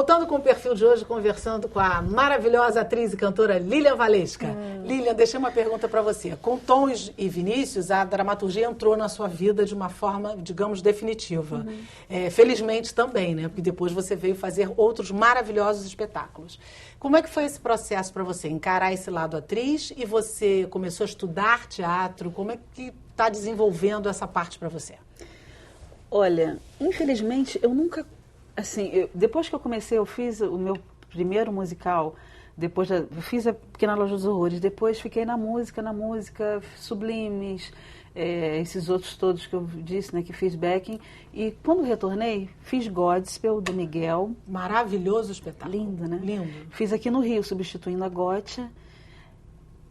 voltando com o perfil de hoje, conversando com a maravilhosa atriz e cantora Lilian Valesca. Lilian, deixei uma pergunta para você. Com Tom e Vinícius, a dramaturgia entrou na sua vida de uma forma, digamos, definitiva. Felizmente também, né? Porque depois você veio fazer outros maravilhosos espetáculos. Como é que foi esse processo para você? Encarar esse lado atriz e você começou a estudar teatro? Como é que está desenvolvendo essa parte para você? Olha, infelizmente, eu nunca... Assim, depois que eu comecei, eu fiz o meu primeiro musical, depois eu fiz a Pequena Loja dos Horrores, depois fiquei na música, Sublimes, esses outros todos que eu disse, né, que fiz backing, e quando retornei, fiz Godspell, do Miguel. Maravilhoso espetáculo. Lindo, né? Lindo. Fiz aqui no Rio, substituindo a Gótia.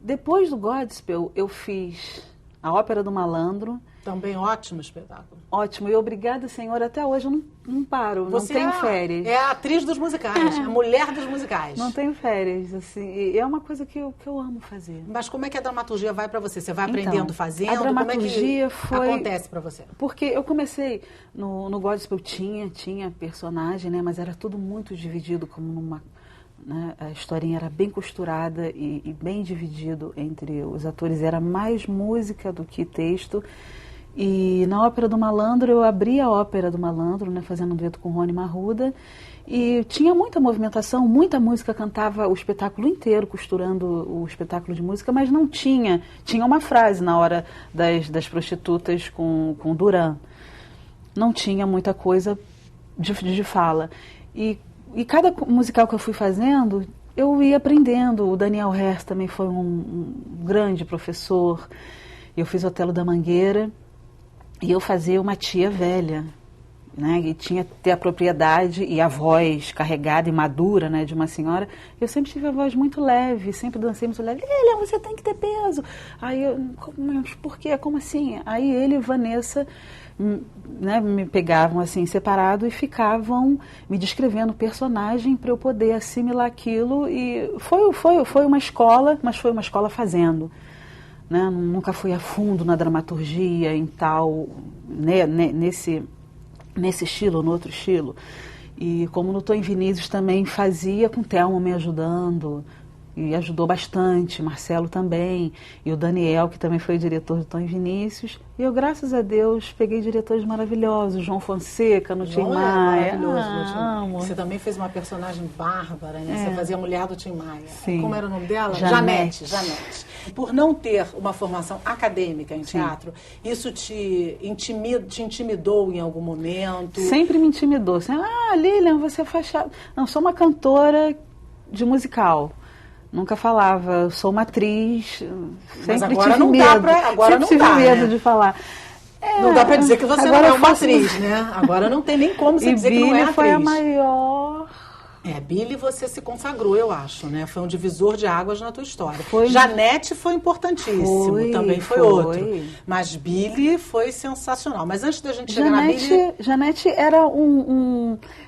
Depois do Godspell, eu fiz a Ópera do Malandro. Também ótimo espetáculo. Ótimo, e obrigada, Senhor, até hoje eu não paro, Você não tenho férias. É a atriz dos musicais, a mulher dos musicais. Não tenho férias, assim, e é uma coisa que eu amo fazer. Mas como é que a dramaturgia vai para você? Você vai aprendendo Então, fazendo? a dramaturgia como é que acontece para você? Porque eu comecei no Godspell, tinha personagem, né, mas era tudo muito dividido como numa... Né, a historinha era bem costurada e bem dividido entre os atores, era mais música do que texto. E na Ópera do Malandro, eu abri a Ópera do Malandro, né, fazendo um dueto com Rony Marruda, e tinha muita movimentação, muita música, cantava o espetáculo inteiro, costurando o espetáculo de música, mas não tinha uma frase na hora das prostitutas com Duran. Não tinha muita coisa de fala. E cada musical que eu fui fazendo, eu ia aprendendo. O Daniel Herz também foi um grande professor. Eu fiz Otelo da Mangueira. E eu fazia uma tia velha, né, e tinha que ter a propriedade e a voz carregada e madura, né, de uma senhora. Eu sempre tive a voz muito leve, sempre dancei muito leve. Lilian, você tem que ter peso. Aí eu, mas por quê? Como assim? Aí ele e Vanessa, né, me pegavam assim separado e ficavam me descrevendo o personagem para eu poder assimilar aquilo. E foi uma escola, mas foi uma escola fazendo. Né? Nunca fui a fundo na dramaturgia, em tal, né, nesse estilo ou no outro estilo. E como no Tom e Vinícius também fazia, com o Thelma me ajudando, e ajudou bastante, Marcelo também, e o Daniel, que também foi diretor do Tom e Vinícius. E eu, graças a Deus, peguei diretores maravilhosos, João Fonseca no Tim Maia. Maravilhoso. Você também fez uma personagem bárbara, né? Você fazia a mulher do Tim Maia. Sim. Como era o nome dela? Janete. Por não ter uma formação acadêmica em teatro, isso te intimidou em algum momento? Sempre me intimidou. Lilian, você faz... Não, sou uma cantora de musical. Nunca falava, sou uma atriz, mas sempre agora tive não medo. Dá pra, agora não tive dá, medo, né? De falar. Não dá para dizer que você não é uma atriz, né? Agora não tem nem como você dizer que não é atriz. Foi a maior... Billy, você se consagrou, eu acho, né? Foi um divisor de águas na tua história. Foi... Janete foi importantíssimo, também foi outro. Mas Billy foi sensacional. Mas antes da gente chegar na Billy... Janete era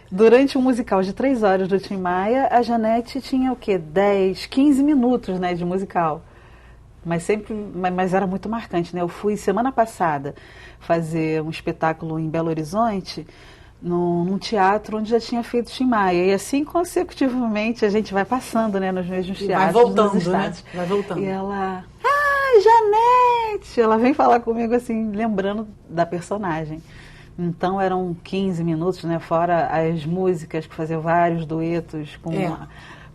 Durante um musical de 3 horas do Tim Maia, a Janete tinha o quê? 10, 15 minutos, né, de musical. Mas era muito marcante, né? Eu fui semana passada fazer um espetáculo em Belo Horizonte, num teatro onde já tinha feito Tim Maia. E assim, consecutivamente, a gente vai passando, né, nos mesmos teatros. Vai voltando, né? Vai voltando. E ela... Janete! Ela vem falar comigo, assim, lembrando da personagem. Então eram 15 minutos, né? Fora as músicas, que fazia vários duetos com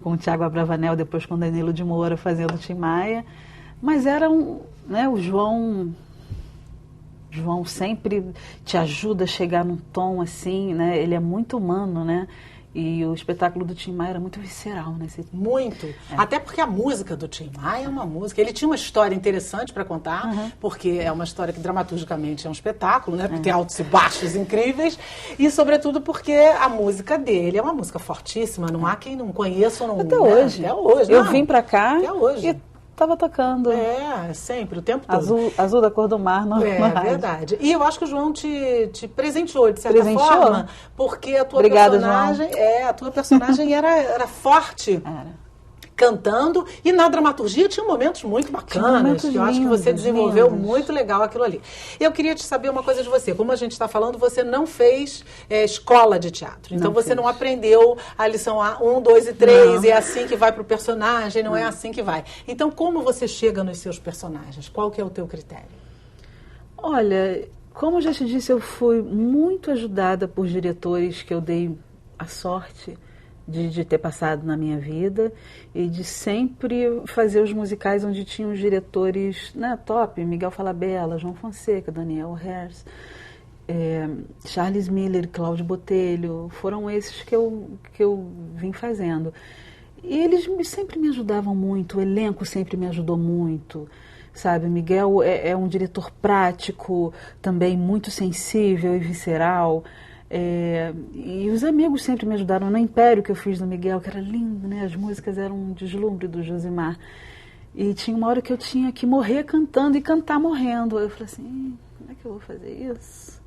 o Tiago Abravanel, depois com o Danilo de Moura fazendo Tim Maia. Mas era né, o João sempre te ajuda a chegar num tom assim, né? Ele é muito humano, né? E o espetáculo do Tim Maia era muito visceral, né? Muito. Até porque a música do Tim Maia é uma música... Ele tinha uma história interessante para contar, porque é uma história que dramaturgicamente é um espetáculo, né? Porque tem altos e baixos incríveis. E, sobretudo, porque a música dele é uma música fortíssima. Não há quem não conheça ou não... Até hoje. Até hoje. Eu vim para cá até hoje. E estava tocando. Sempre, o tempo todo. Azul da cor do mar. Verdade. E eu acho que o João te presenteou, de certa forma, porque a tua Obrigada, personagem... A tua personagem era forte. Era. cantando, e na dramaturgia tinha momentos muito bacanas, que eu acho que você desenvolveu muito legal aquilo ali. Eu queria te saber uma coisa de você. Como a gente está falando, você não fez escola de teatro. Então você não aprendeu a lição 1, 2 e 3, é assim que vai para o personagem, não é assim que vai. Então como você chega nos seus personagens? Qual que é o teu critério? Olha, como eu já te disse, eu fui muito ajudada por diretores que eu dei a sorte de ter passado na minha vida e de sempre fazer os musicais onde tinham os diretores, né, top, Miguel Falabella, João Fonseca, Daniel Herz, Charles Miller, Cláudio Botelho, foram esses que eu vim fazendo. E eles sempre me ajudavam muito, o elenco sempre me ajudou muito, sabe? Miguel é um diretor prático, também muito sensível e visceral. E os amigos sempre me ajudaram. No Império que eu fiz do Miguel, que era lindo, né? As músicas eram um deslumbre do Josimar. E tinha uma hora que eu tinha que morrer cantando e cantar morrendo. Eu falei assim, como é que eu vou fazer isso?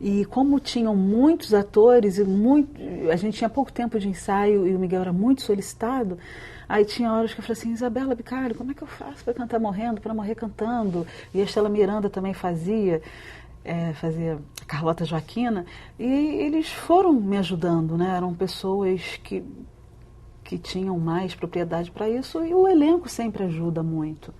E como tinham muitos atores, a gente tinha pouco tempo de ensaio e o Miguel era muito solicitado, aí tinha horas que eu falei assim, Isabela Bicalho, como é que eu faço para cantar morrendo, para morrer cantando? E a Estela Miranda também fazia a Carlota Joaquina, e eles foram me ajudando, né? Eram pessoas que tinham mais propriedade para isso, e o elenco sempre ajuda muito.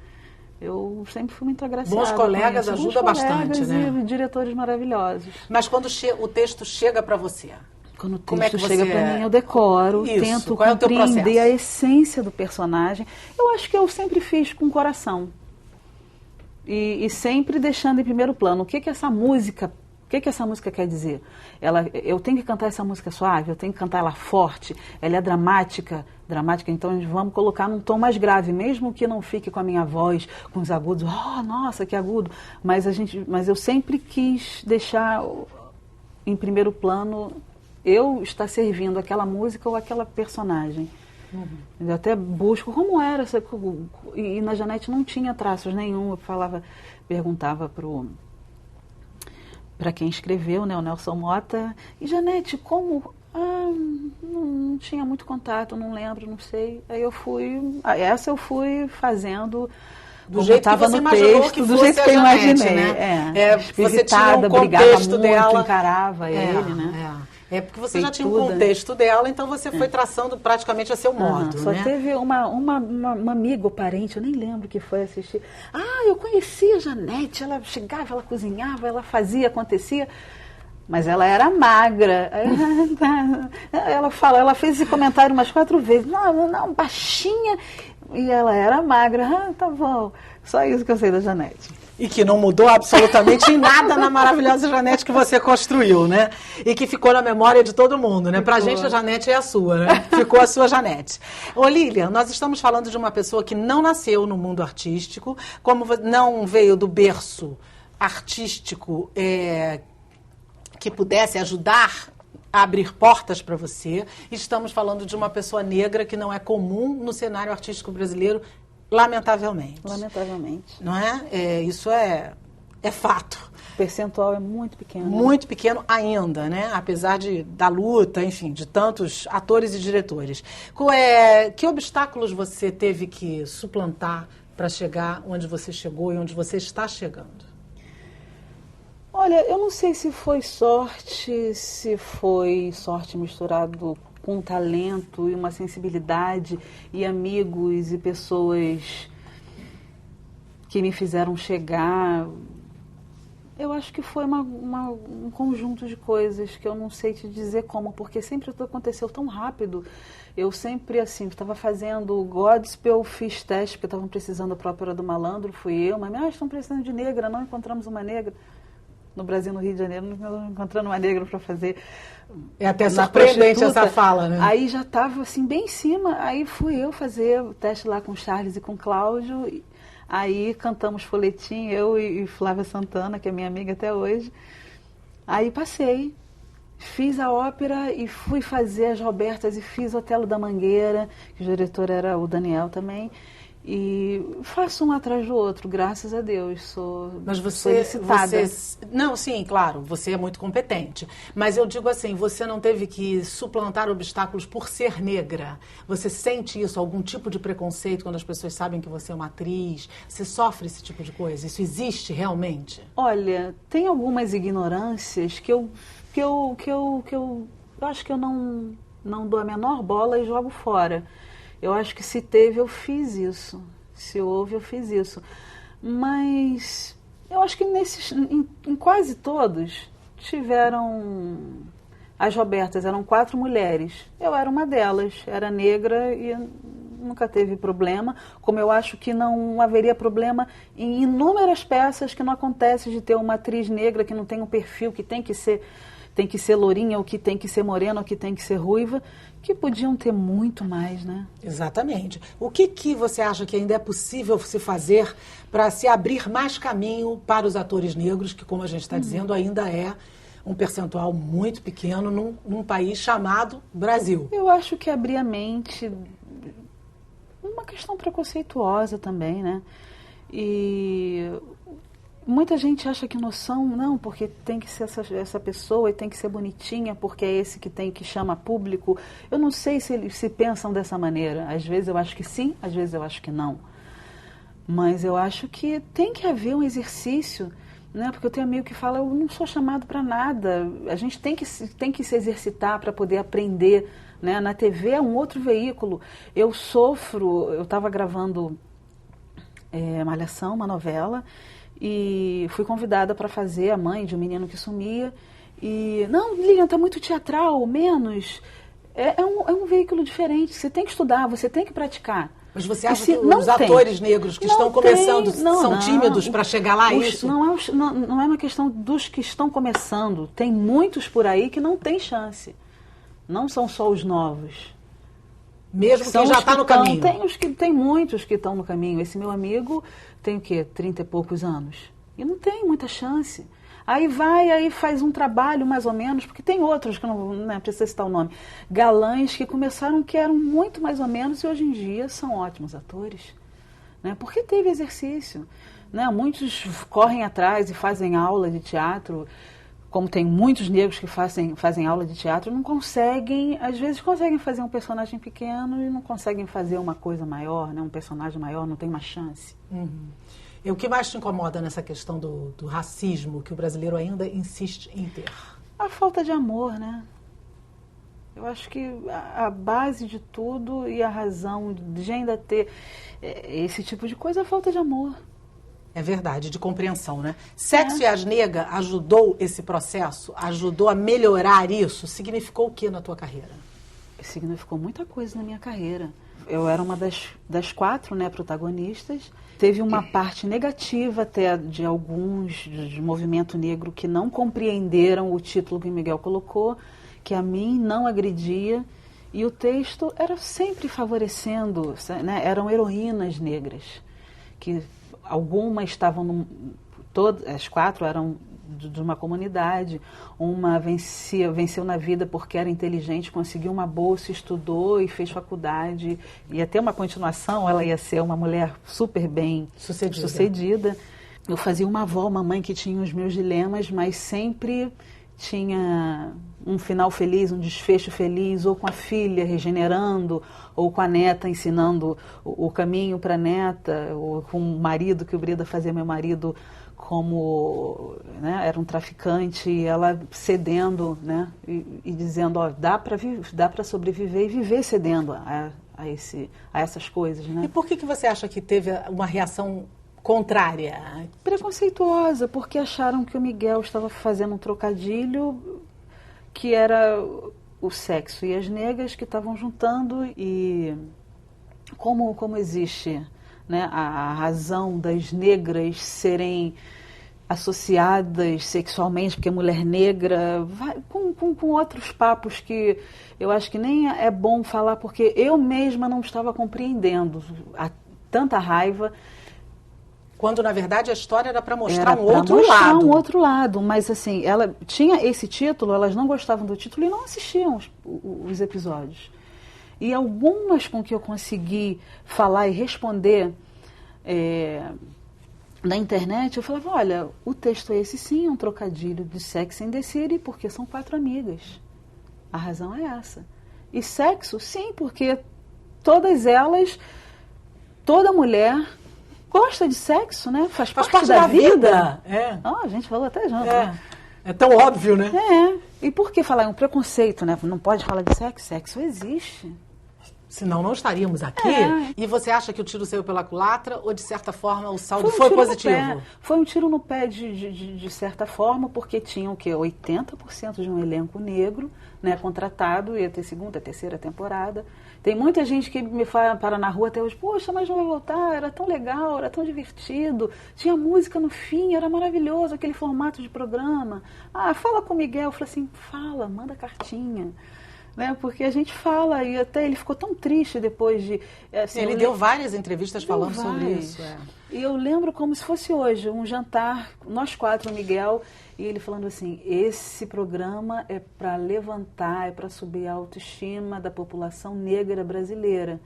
Eu sempre fui muito agraciada. Bons colegas ajudam bastante, né? E diretores maravilhosos. Mas quando o texto chega para você? Quando o texto chega para mim, eu decoro, tento compreender a essência do personagem. Eu acho que eu sempre fiz com o coração. E sempre deixando em primeiro plano o que essa música quer dizer. Eu tenho que cantar essa música suave, eu tenho que cantar ela forte, ela é dramática, então vamos colocar num tom mais grave, mesmo que não fique com a minha voz, com os agudos, oh, nossa, que agudo, mas eu sempre quis deixar em primeiro plano eu estar servindo aquela música ou aquela personagem. Eu até busco como era, e na Janete não tinha traços nenhum, eu perguntava para quem escreveu, né, o Nelson Mota, e Janete, como? Não tinha muito contato, não lembro, não sei. Aí eu fui fazendo do jeito que você imaginou que do jeito que eu imaginei, né? Você tinha um contexto dela, encarava ele, né? Porque você já tinha um contexto dela, então você foi traçando praticamente a seu modo, só né? teve uma amiga ou parente, eu nem lembro que foi assistir. Eu conhecia a Janete, ela chegava, ela cozinhava, ela fazia, acontecia, mas ela era magra. Ela fez esse comentário umas 4 vezes. Não, baixinha, e ela era magra. Tá bom, só isso que eu sei da Janete. E que não mudou absolutamente em nada na maravilhosa Janete que você construiu, né? E que ficou na memória de todo mundo, né? Pra gente a Janete é a sua, né? Ficou a sua Janete. Ô Lilian, nós estamos falando de uma pessoa que não nasceu no mundo artístico, como não veio do berço artístico que pudesse ajudar a abrir portas para você. Estamos falando de uma pessoa negra que não é comum no cenário artístico brasileiro, lamentavelmente. Lamentavelmente. Não é? Isso é fato. O percentual é muito pequeno. Muito pequeno ainda, né? Apesar da luta, enfim, de tantos atores e diretores. Que obstáculos você teve que suplantar para chegar onde você chegou e onde você está chegando? Olha, eu não sei se foi sorte misturado com talento e uma sensibilidade e amigos e pessoas que me fizeram chegar. Eu acho que foi um conjunto de coisas que eu não sei te dizer como, porque sempre tudo aconteceu tão rápido. Eu sempre, assim, estava fazendo Godspell, fiz teste, porque estavam precisando da própria do Malandro, fui eu, mas estão precisando de negra, não encontramos uma negra. No Brasil, no Rio de Janeiro, não encontrando uma negra para fazer. É até surpreendente essa fala, né? Aí já estava assim, bem em cima. Aí fui eu fazer o teste lá com o Charles e com o Cláudio. Aí cantamos folhetim, eu e Flávia Santana, que é minha amiga até hoje. Aí passei, fiz a ópera e fui fazer as Robertas e fiz o Otelo da Mangueira, que o diretor era o Daniel também. E faço um atrás do outro, graças a Deus, sou Mas solicitada. Não, sim, claro, você é muito competente. Mas eu digo assim, você não teve que suplantar obstáculos por ser negra? Você sente isso, algum tipo de preconceito quando as pessoas sabem que você é uma atriz? Você sofre esse tipo de coisa? Isso existe realmente? Olha, tem algumas ignorâncias que eu acho que eu não dou a menor bola e jogo fora. Eu acho que se teve, eu fiz isso. Se houve, eu fiz isso. Mas eu acho que em quase todos tiveram... As Robertas eram 4 mulheres. Eu era uma delas. Era negra e nunca teve problema. Como eu acho que não haveria problema em inúmeras peças que não acontece de ter uma atriz negra que não tem um perfil, que tem que ser lourinha, ou que tem que ser morena, ou que tem que ser ruiva, que podiam ter muito mais, né? Exatamente. O que você acha que ainda é possível se fazer para se abrir mais caminho para os atores negros, que, como a gente está dizendo, ainda é um percentual muito pequeno num país chamado Brasil? Eu acho que abrir a mente, uma questão preconceituosa também, né? E muita gente acha que noção, não, porque tem que ser essa pessoa e tem que ser bonitinha, porque é esse que chama público. Eu não sei se eles se pensam dessa maneira. Às vezes eu acho que sim, às vezes eu acho que não. Mas eu acho que tem que haver um exercício, né? Porque eu tenho amigo que fala, eu não sou chamado para nada. A gente tem que se exercitar para poder aprender, né? Na TV é um outro veículo. Eu estava gravando Malhação, uma novela, e fui convidada para fazer a mãe de um menino que sumia. E, não, Lilian, tá muito teatral, menos. É um veículo diferente. Você tem que estudar, você tem que praticar. Mas você acha que os atores negros que estão começando são tímidos para chegar lá? Isso? Não é uma questão dos que estão começando. Tem muitos por aí que não têm chance. Não são só os novos. Mesmo quem já está no caminho? Tem muitos que estão no caminho. Esse meu amigo tem o quê? 30 e poucos anos. E não tem muita chance. Aí faz um trabalho mais ou menos, porque tem outros, que não precisa citar o nome, galãs que começaram que eram muito mais ou menos e hoje em dia são ótimos atores. Né? Porque teve exercício. Né? Muitos correm atrás e fazem aula de teatro. Como tem muitos negros que fazem aula de teatro, não conseguem, às vezes conseguem fazer um personagem pequeno e não conseguem fazer uma coisa maior, né? Um personagem maior, não tem uma chance. Uhum. E o que mais te incomoda nessa questão do racismo que o brasileiro ainda insiste em ter? A falta de amor, né? Eu acho que a base de tudo e a razão de ainda ter esse tipo de coisa é a falta de amor. É verdade, de compreensão, né? Sexo e as Negras ajudou esse processo? Ajudou a melhorar isso? Significou o que na tua carreira? Significou muita coisa na minha carreira. Eu era uma das 4, né, protagonistas. Teve uma parte negativa até de alguns de movimento negro que não compreenderam o título que o Miguel colocou, que a mim não agredia. E o texto era sempre favorecendo, né? Eram heroínas negras que... Algumas estavam, as 4 eram de uma comunidade, uma venceu na vida porque era inteligente, conseguiu uma bolsa, estudou e fez faculdade, ia ter uma continuação, ela ia ser uma mulher super bem sucedida. Eu fazia uma avó, uma mãe que tinha os meus dilemas, mas sempre tinha um final feliz, um desfecho feliz, ou com a filha regenerando, ou com a neta ensinando o caminho para a neta, ou com o marido, que o Brida fazia meu marido como, né, era um traficante, e ela cedendo, né, e dizendo, ó, dá para sobreviver e viver cedendo a essas coisas. Né? E por que você acha que teve uma reação contrária? Preconceituosa, porque acharam que o Miguel estava fazendo um trocadilho que era o sexo e as negras que estavam juntando, e como existe, né, a razão das negras serem associadas sexualmente, porque mulher negra, com outros papos que eu acho que nem é bom falar, porque eu mesma não estava compreendendo tanta raiva. Quando, na verdade, a história era para mostrar um outro lado. Mas, assim, ela tinha esse título, elas não gostavam do título e não assistiam os episódios. E algumas com que eu consegui falar e responder na internet, eu falava, olha, o texto é esse sim, é um trocadilho de Sex and the City, porque são 4 amigas. A razão é essa. E sexo, sim, porque todas elas, toda mulher gosta de sexo, né? Faz parte da vida. É. A gente falou até junto, né? É tão óbvio, né? E por que falar? É um preconceito, né? Não pode falar de sexo. Sexo existe. Senão não estaríamos aqui. E você acha que o tiro saiu pela culatra ou, de certa forma, o saldo foi positivo? Foi um tiro no pé de certa forma, porque tinha o quê? 80% de um elenco negro, né, contratado, ia ter segunda, terceira temporada. Tem muita gente que me para na rua até hoje, poxa, mas não vai voltar, era tão legal, era tão divertido, tinha música no fim, era maravilhoso aquele formato de programa. Fala com o Miguel. Eu falei assim, fala, manda cartinha. Né, porque a gente fala, e até ele ficou tão triste depois de... Assim, ele deu várias entrevistas falando sobre isso. E eu lembro como se fosse hoje, um jantar, nós 4, o Miguel, e ele falando assim, esse programa é para levantar, é para subir a autoestima da população negra brasileira.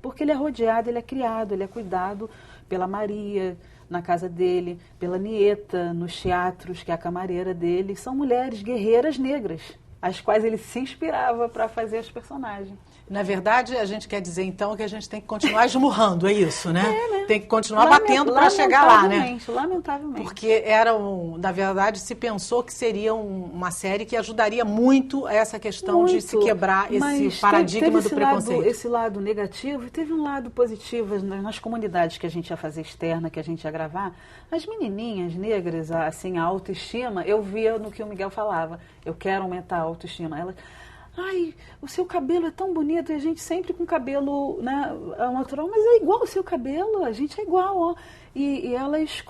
Porque ele é rodeado, ele é criado, ele é cuidado pela Maria, na casa dele, pela Nieta, nos teatros, que é a camareira dele. São mulheres guerreiras negras, as quais ele se inspirava para fazer os personagens. Na verdade, a gente quer dizer, então, que a gente tem que continuar esmurrando, é isso, né? Tem que continuar batendo para chegar lá, né? Lamentavelmente. Porque na verdade, se pensou que seria uma série que ajudaria muito a essa questão de se quebrar esse paradigma do preconceito. Esse lado negativo, e teve um lado positivo nas comunidades que a gente ia fazer externa, que a gente ia gravar. As menininhas negras, assim, a autoestima, eu via no que o Miguel falava, eu quero aumentar a autoestima. Elas... o seu cabelo é tão bonito, e a gente sempre com cabelo, né, natural, mas é igual o seu cabelo, a gente é igual, ó. E elas,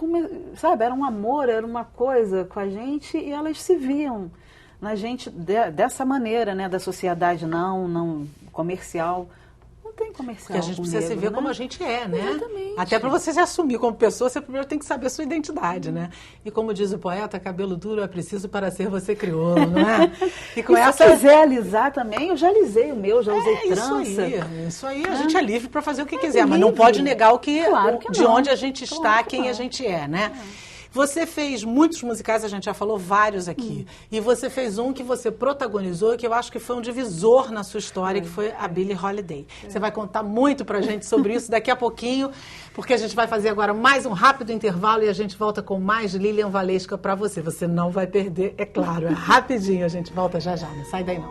sabe, era um amor, era uma coisa com a gente, e elas se viam na gente dessa maneira, né, da sociedade não comercial. Não tem comercial. Porque a gente precisa se ver como a gente é, né? Exatamente. Até para você se assumir como pessoa, você primeiro tem que saber a sua identidade, né? E como diz o poeta, cabelo duro é preciso para ser você crioulo, não é? E com se quiser alisar também, eu já alisei o meu, já usei trança. Isso aí, a gente é livre para fazer o que quiser, mas não pode negar de onde a gente está, quem a gente é, né? Você fez muitos musicais, a gente já falou vários aqui. E você fez um que você protagonizou, que eu acho que foi um divisor na sua história, que foi a Billie Holiday. Você vai contar muito pra gente sobre isso daqui a pouquinho, porque a gente vai fazer agora mais um rápido intervalo e a gente volta com mais Lilian Valesca pra você. Você não vai perder, é claro, é rapidinho, a gente volta já já, não sai daí não.